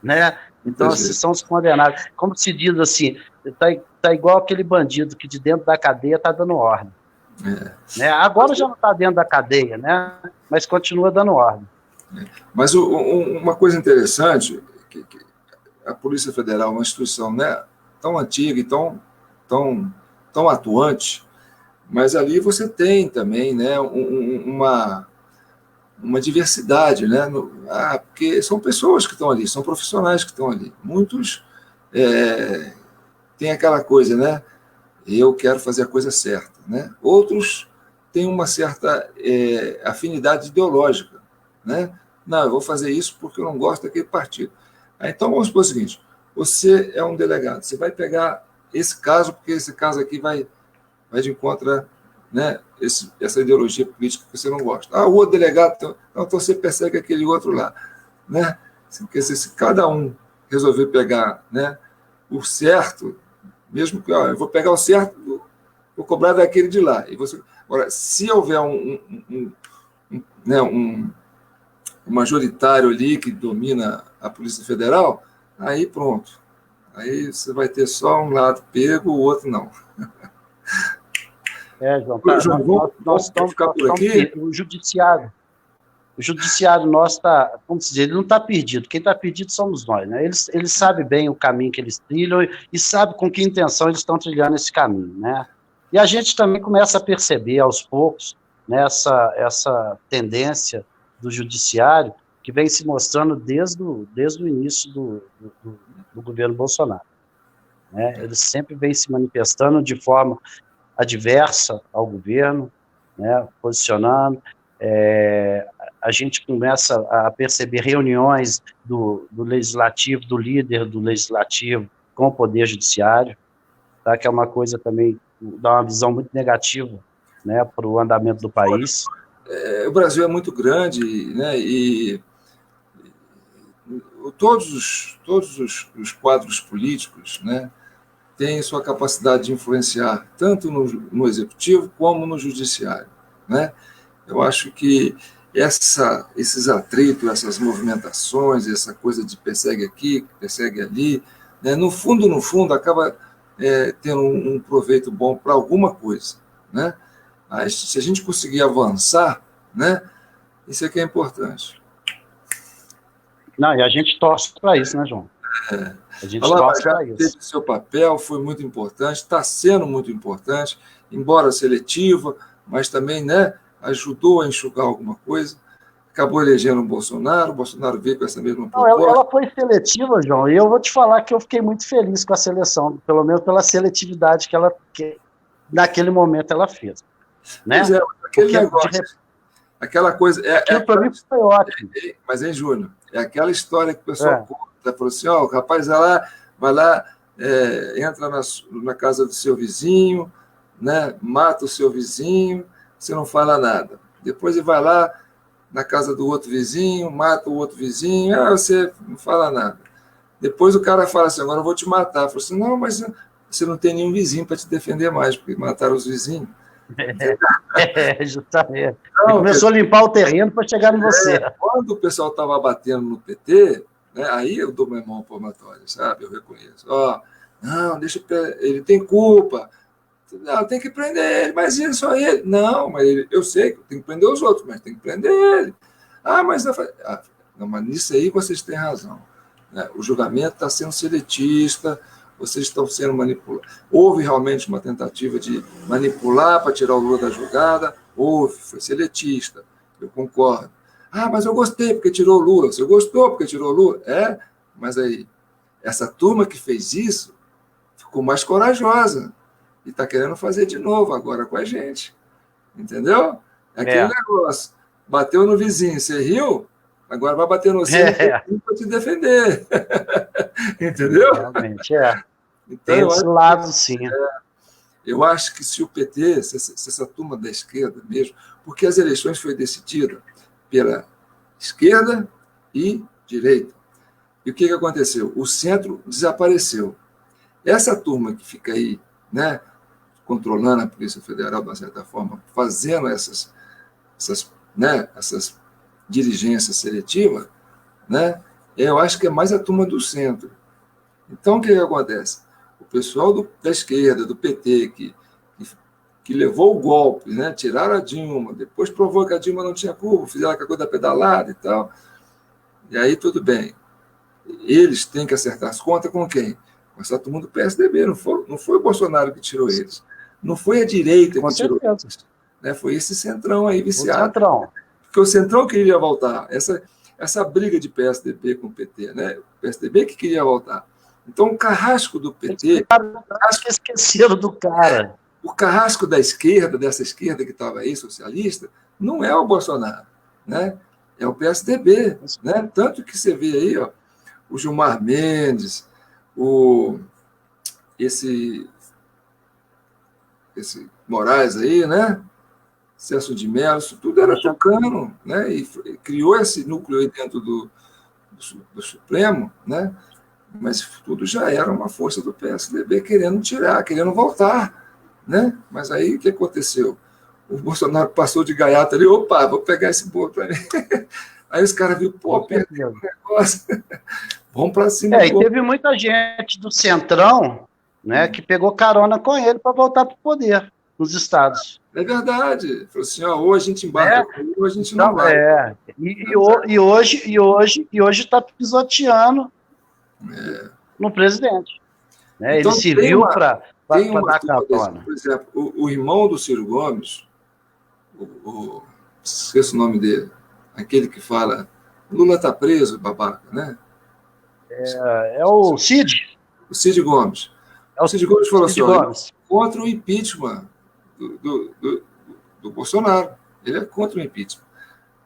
né? Então, assim, são os condenados. Como se diz assim, tá igual aquele bandido que de dentro da cadeia está dando ordem. Né? Agora já não está dentro da cadeia, né? Mas continua dando ordem. Mas uma coisa interessante, que a Polícia Federal é uma instituição, né, tão antiga e tão atuante, mas ali você tem também, né, uma diversidade, né? Porque são pessoas que estão ali, são profissionais que estão ali. Muitos têm aquela coisa, né? Eu quero fazer a coisa certa, né? Outros têm uma certa afinidade ideológica, né? Não, eu vou fazer isso porque eu não gosto daquele partido. Então, vamos supor o seguinte, você é um delegado, você vai pegar esse caso, porque esse caso aqui vai de encontro né, essa ideologia política que você não gosta. O outro delegado, então você persegue aquele outro lá. Né? Se cada um resolver pegar, né, o certo, mesmo que eu vou pegar o certo, vou cobrar daquele de lá. Agora, se houver né, um majoritário ali que domina a Polícia Federal, aí pronto. Aí você vai ter só um lado pego, o outro não. João, nós estamos ficar por aqui? O judiciário nosso está, como se diz, ele não está perdido. Quem está perdido somos nós, né? Eles sabem bem o caminho que eles trilham e sabem com que intenção eles estão trilhando esse caminho, né? E a gente também começa a perceber aos poucos, né, essa tendência do judiciário que vem se mostrando desde o início do governo Bolsonaro, né? Eles sempre vêm se manifestando de forma adversa ao governo, né, posicionando. A gente começa a perceber reuniões do legislativo, do líder do legislativo com o poder judiciário, tá, que é uma coisa também, dá uma visão muito negativa, né, para o andamento do país. O Brasil é muito grande, né, e todos os quadros políticos, né, têm sua capacidade de influenciar tanto no executivo como no judiciário, né? Eu acho que esses atritos, essas movimentações, essa coisa de persegue aqui, persegue ali, né, no fundo, acaba tendo um proveito bom para alguma coisa, né? Mas se a gente conseguir avançar, né, isso é que é importante. Não, e a gente torce para isso, né, João? A gente torce para isso. Teve seu papel, foi muito importante, está sendo muito importante, embora seletiva, mas também, né, ajudou a enxugar alguma coisa. Acabou elegendo o Bolsonaro veio com essa mesma proposta. Ela foi seletiva, João, e eu vou te falar que eu fiquei muito feliz com a seleção, pelo menos pela seletividade que naquele momento ela fez. Né? Pois aquele negócio, aquela coisa... Aquilo para mim foi ótimo. Mas, hein, Júnior, é aquela história que o pessoal conta, falou assim, o rapaz vai lá entra na casa do seu vizinho, né, mata o seu vizinho, você não fala nada. Depois ele vai lá na casa do outro vizinho, mata o outro vizinho, você não fala nada. Depois o cara fala assim, agora eu vou te matar. Fala assim, não, mas você não tem nenhum vizinho para te defender mais, porque mataram os vizinhos. Justamente. Então, começou a limpar o terreno para chegar em você. Quando o pessoal estava batendo no PT, né, aí eu dou minha mão palmatória, sabe? Eu reconheço. Não, ele tem culpa. Não, tem que prender ele, mas ele só ele. Não, mas eu sei que tem que prender os outros, mas tem que prender ele. Mas nisso aí vocês têm razão. Né? O julgamento está sendo seletista, vocês estão sendo manipulados. Houve realmente uma tentativa de manipular para tirar o Lula da jogada? Houve, foi seletista, eu concordo. Mas eu gostei porque tirou o Lula. Você gostou porque tirou o Lula? Mas aí, essa turma que fez isso ficou mais corajosa e está querendo fazer de novo agora com a gente. Entendeu? É aquele negócio. Bateu no vizinho, você riu? Agora vai bater no você para te defender. Entendeu? Realmente, Então, tem esse lado, sim. Eu acho que se o PT, se essa turma da esquerda mesmo, porque as eleições foram decididas pela esquerda e direita. E o que aconteceu? O centro desapareceu. Essa turma que fica aí, né, controlando a Polícia Federal, de uma certa forma, fazendo essas diligências seletivas, né, eu acho que é mais a turma do centro. Então, o que acontece? O pessoal da esquerda, do PT, que levou o golpe, né, tiraram a Dilma, depois provou que a Dilma não tinha culpa, fizeram aquela coisa da pedalada e tal, e aí tudo bem. Eles têm que acertar as contas com quem? Com essa turma do PSDB, não foi o Bolsonaro que tirou eles. Não foi a direita que tirou eles. Né? Foi esse centrão aí viciado. Porque o centrão queria voltar. Essa briga de PSDB com o PT, né? O PSDB que queria voltar. Então, o carrasco do PT... Acho que esqueceram do cara. O carrasco da esquerda, dessa esquerda que estava aí, socialista, não é o Bolsonaro, né? É o PSDB. Né? Tanto que você vê aí, o Gilmar Mendes, esse esse Moraes aí, né? Celso de Mello, isso tudo era tucano, né? E criou esse núcleo aí dentro do Supremo, né? Mas tudo já era uma força do PSDB querendo tirar, querendo voltar, né? Mas aí o que aconteceu? O Bolsonaro passou de gaiata ali, opa, vou pegar esse bolo para mim. Aí os caras viram, pô, perdeu o negócio. Vamos para cima e teve muita gente do Centrão, né, que pegou carona com ele para voltar para o poder nos estados. É verdade. Falou assim, ó, ou a gente embarca, ou a gente não vai. E hoje está pisoteando no presidente. Né? Então, ele se viu para dar carona. Por exemplo, o irmão do Ciro Gomes, esqueço o nome dele, aquele que fala, Lula está preso, babaca, né? É o Cid. O Cid Gomes. O Cid Gomes falou assim, contra o impeachment do Bolsonaro. Ele é contra o impeachment.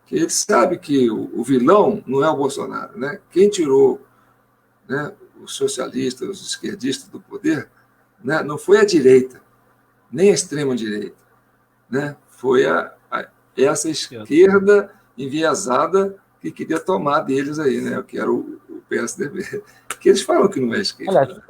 Que ele sabe que o vilão não é o Bolsonaro, né? Quem tirou, né, os socialistas, os esquerdistas do poder, né, não foi a direita, nem a extrema-direita, né? Foi essa esquerda enviesada que queria tomar deles aí, né? Que era o PSDB. Que eles falam que não é esquerda.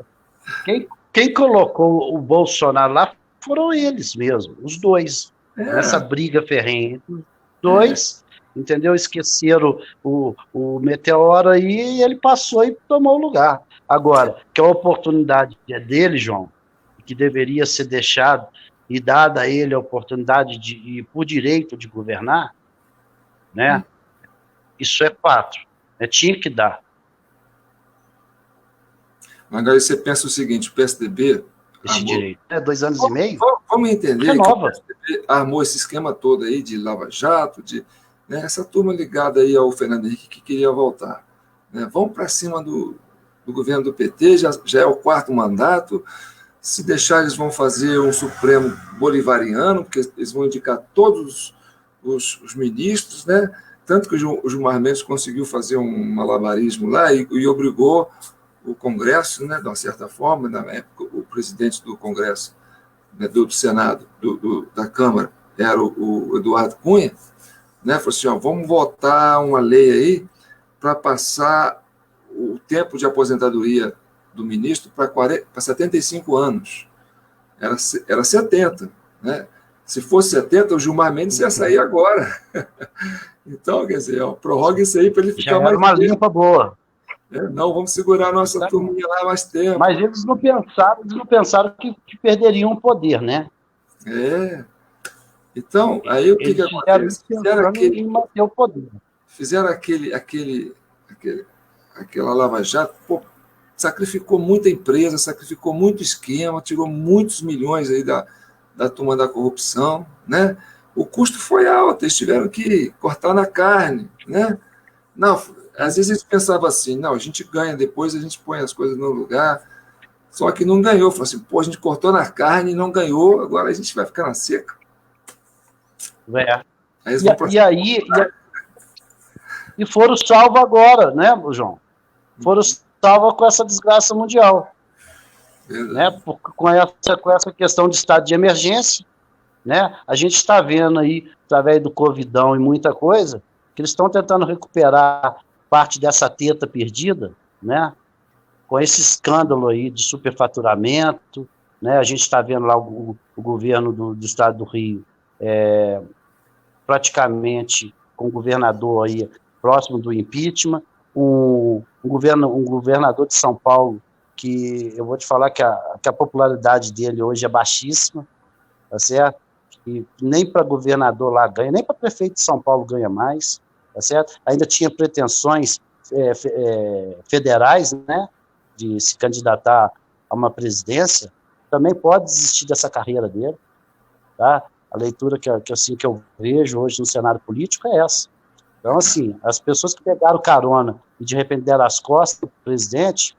Olha, quem colocou o Bolsonaro lá foram eles mesmos, os dois, nessa briga ferrenha. Os dois, entendeu? Esqueceram o Meteoro aí e ele passou e tomou o lugar. Agora, que a oportunidade é dele, João, que deveria ser deixado e dada a ele a oportunidade de, por direito, de governar, né? Isso é fato. Tinha que dar. Agora você pensa o seguinte, o PSDB... Esse direito. 2 anos e meio? Vamos entender que o PSDB armou esse esquema todo aí de Lava Jato, né, essa turma ligada aí ao Fernando Henrique que queria voltar. Né? Vamos para cima do governo do PT, já é o 4º mandato. Se deixar, eles vão fazer um Supremo bolivariano, porque eles vão indicar todos os ministros, né? Tanto que o Gilmar Mendes conseguiu fazer um malabarismo lá e obrigou o Congresso, né, de uma certa forma, na época, o presidente do Congresso, né, do Senado, da Câmara, era o Eduardo Cunha, né, falou assim, ó, vamos votar uma lei aí para passar o tempo de aposentadoria do ministro para 75 anos. Era 70, né? Se fosse 70, o Gilmar Mendes ia sair agora. Então, quer dizer, prorroga isso aí para ele ficar mais... uma limpa boa. Não, vamos segurar a nossa turminha lá mais tempo. Mas eles não pensaram que perderiam o poder, né? Então, aí o que acontece? Fizeram aquela Lava Jato, pô, sacrificou muita empresa, sacrificou muito esquema, tirou muitos milhões aí da turma da corrupção, né? O custo foi alto, eles tiveram que cortar na carne, né? Não, às vezes eles pensavam assim, não, a gente ganha, depois a gente põe as coisas no lugar, só que não ganhou. Falou assim, pô, a gente cortou na carne e não ganhou, agora a gente vai ficar na seca. E foram salvos agora, né, João? Foram salvos com essa desgraça mundial. Né? Com essa questão de estado de emergência, né? A gente está vendo aí, através do Covidão e muita coisa, que eles estão tentando recuperar parte dessa teta perdida, né? Com esse escândalo aí de superfaturamento, né? A gente está vendo lá o governo do estado do Rio praticamente com o governador aí próximo do impeachment, um governador de São Paulo que eu vou te falar que a popularidade dele hoje é baixíssima, tá certo? E nem para governador lá ganha, nem para prefeito de São Paulo ganha mais, tá certo? Ainda tinha pretensões federais, né, de se candidatar a uma presidência, também pode desistir dessa carreira dele, tá? A leitura que eu vejo hoje no cenário político é essa. Então, assim, as pessoas que pegaram carona e de repente deram as costas para o presidente,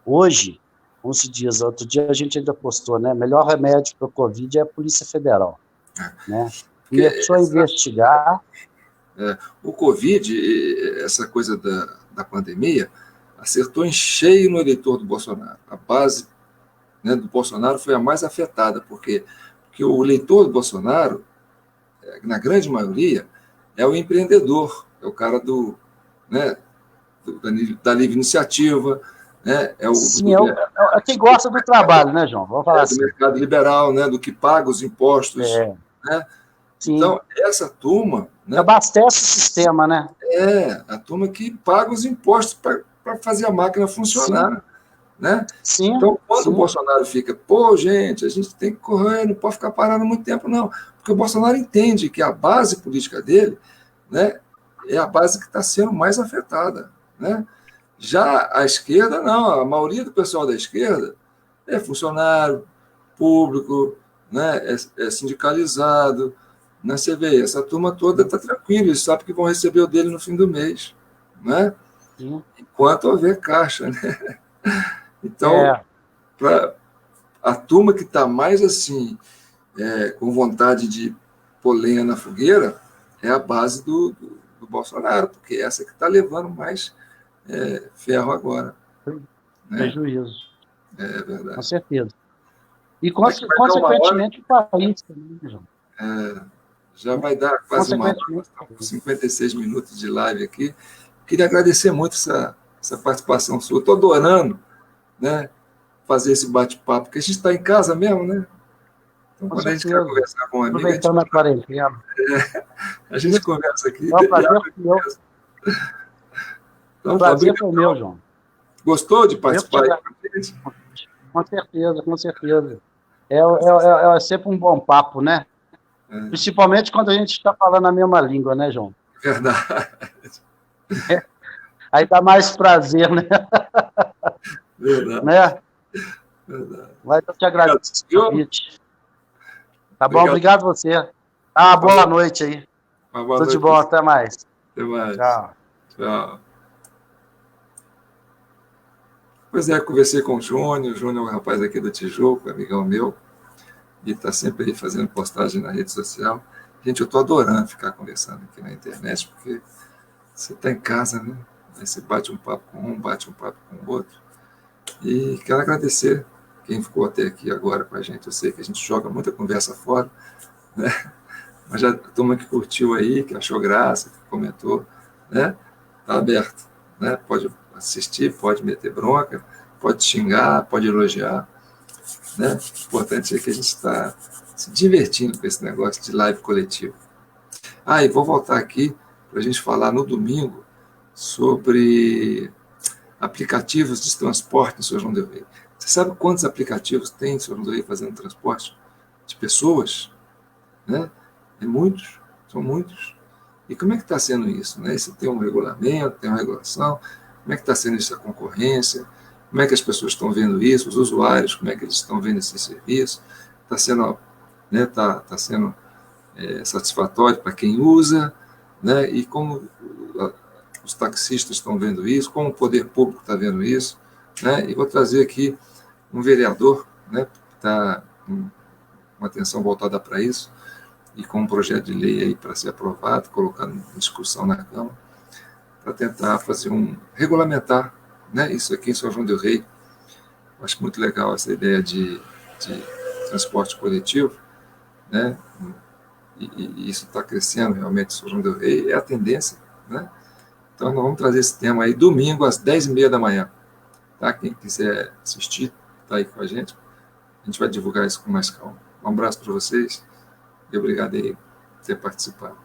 hoje, como se diz, outro dia a gente ainda postou, né? Melhor remédio para o Covid é a Polícia Federal. Né? Começou a investigar. O Covid, essa coisa da pandemia, acertou em cheio no eleitor do Bolsonaro. A base né, do Bolsonaro foi a mais afetada. Por quê? Porque o eleitor do Bolsonaro, na grande maioria, é o empreendedor, é o cara né, da livre iniciativa, né, Sim, é quem gosta do trabalho, né, João? Vamos falar do assim. mercado liberal, né, do que paga os impostos. Né? Sim. Então, essa turma... né, abastece o sistema, né? a turma que paga os impostos para fazer a máquina funcionar. Sim. Né? Sim, então, quando o sim. Bolsonaro fica, pô, gente, a gente tem que correr, não pode ficar parado muito tempo, não. Porque o Bolsonaro entende que a base política dele, né, é a base que está sendo mais afetada. Né? Já a esquerda, não. A maioria do pessoal da esquerda é funcionário público, né, é sindicalizado. Né? Você vê, essa turma toda está tranquila, eles sabem que vão receber o dele no fim do mês. Né? Enquanto houver caixa. Né? Então, a turma que está mais assim, com vontade de pôr lenha na fogueira, é a base do Bolsonaro, porque é essa que está levando mais ferro agora. Né? Prejuízo. É verdade. Com certeza. E, consequentemente, o país também, João. Já vai dar quase uma hora, 56 minutos de live aqui. Queria agradecer muito essa participação sua. Estou adorando, né, fazer esse bate-papo, porque a gente está em casa mesmo, né? Então, quando a gente quer conversar com um amigo, aproveitando a quarentena. A gente conversa aqui. É um prazer meu. Então, o prazer foi meu, João. Gostou de participar aí com a gente? Com certeza, com certeza. É sempre um bom papo, né? Principalmente quando a gente está falando a mesma língua, né, João? Verdade. Aí dá mais prazer, né? Verdade. Né? Verdade. Vai, eu te agradeço. Tá bom? Obrigado a você. Boa noite aí. Tudo de bom, até mais. Até mais. Tchau. Tchau. Pois é, conversei com o Júnior é um rapaz aqui do Tijuco, amigão meu, e está sempre aí fazendo postagem na rede social. Gente, eu estou adorando ficar conversando aqui na internet, porque você está em casa, né? Aí você bate um papo com um, bate um papo com o outro. E quero agradecer quem ficou até aqui agora com a gente. Eu sei que a gente joga muita conversa fora, né? Mas já a turma que curtiu aí, que achou graça, que comentou, né? Está aberto, né? Pode assistir, pode meter bronca, pode xingar, pode elogiar, né? O importante é que a gente está se divertindo com esse negócio de live coletivo. E vou voltar aqui para a gente falar no domingo sobre aplicativos de transporte em São João del Rei. Você sabe quantos aplicativos tem em São João del Rei fazendo transporte de pessoas? Né? Muitos, são muitos. E como é que está sendo isso? Né? Se tem um regulamento, tem uma regulação, como é que está sendo isso a concorrência? Como é que as pessoas estão vendo isso? Os usuários, como é que eles estão vendo esse serviço? Está sendo, né, tá sendo satisfatório para quem usa, né? E como os taxistas estão vendo isso, como o poder público está vendo isso, né? E vou trazer aqui um vereador, né, que está com uma atenção voltada para isso, e com um projeto de lei aí para ser aprovado, colocado em discussão na Câmara, para tentar fazer regulamentar, né, isso aqui em São João del Rei. Eu acho muito legal essa ideia de transporte coletivo, né, e isso está crescendo realmente em São João del Rei, é a tendência, né? Então, nós vamos trazer esse tema aí domingo às 10h30 da manhã. Tá? Quem quiser assistir, está aí com a gente. A gente vai divulgar isso com mais calma. Um abraço para vocês e obrigado aí por ter participado.